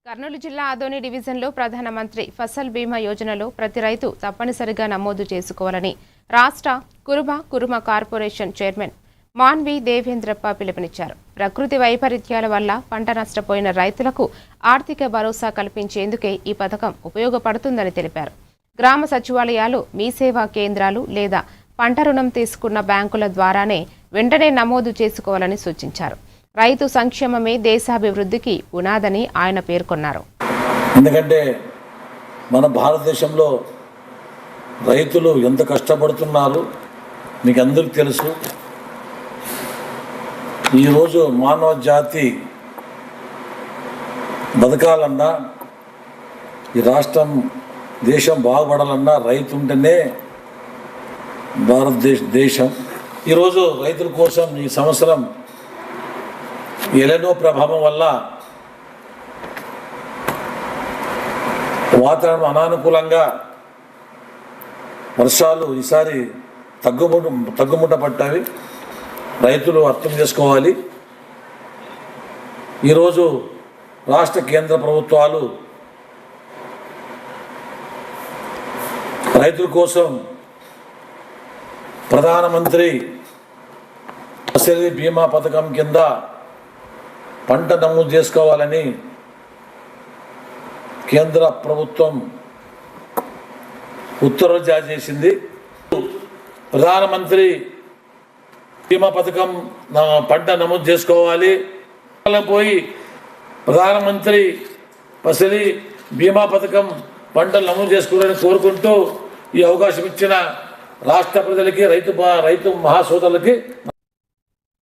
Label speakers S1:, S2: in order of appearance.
S1: కర్నూలు జిల్లా ఆదోని డివిజన్లో ప్రధానమంత్రి ఫసల్ బీమా యోజనలో ప్రతి రైతు తప్పనిసరిగా నమోదు చేసుకోవాలని రాష్ట్ర కురుమ కార్పొరేషన్ చైర్మన్ మాన్వి దేవేంద్రప్ప పిలుపునిచ్చారు. ప్రకృతి వైపరీత్యాల వల్ల పంట నష్టపోయిన రైతులకు ఆర్థిక భరోసా కల్పించేందుకే ఈ పథకం ఉపయోగపడుతుందని తెలిపారు. గ్రామ సచివాలయాలు, మీ సేవా కేంద్రాలు లేదా పంట రుణం తీసుకున్న బ్యాంకుల ద్వారానే వెంటనే నమోదు చేసుకోవాలని సూచించారు. రైతు సంక్షేమమే దేశాభివృద్ధికి పునాదని ఆయన పేర్కొన్నారు.
S2: ఎందుకంటే మన భారతదేశంలో రైతులు ఎంత కష్టపడుతున్నారు మీకు అందరికీ తెలుసు. ఈరోజు మానవ జాతి బతకాలన్నా, ఈ రాష్ట్రం దేశం బాగుపడాలన్నా రైతు ఉంటేనే భారతదేశం. ఈరోజు రైతుల కోసం ఈ సంవత్సరం ఎలెనో ప్రభావం వల్ల వాతావరణం అనానుకూలంగా వర్షాలు ఈసారి తగ్గుముట్ట పట్టాయి. రైతులు అర్థం చేసుకోవాలి. ఈరోజు రాష్ట్ర కేంద్ర ప్రభుత్వాలు రైతుల కోసం ప్రధానమంత్రి ఫసల్ బీమా పథకం కింద పంట నమోదు చేసుకోవాలని కేంద్ర ప్రభుత్వం ఉత్తర్వులు జారీ చేసింది. ప్రధానమంత్రి బీమా పథకం పంట నమోదు చేసుకోవాలి పోయి ప్రధానమంత్రి ఫసల్ బీమా పథకం పంటలు నమోదు చేసుకోవాలని కోరుకుంటూ ఈ అవకాశం ఇచ్చిన రాష్ట్ర ప్రజలకి, రైతు మహాసోదరులకి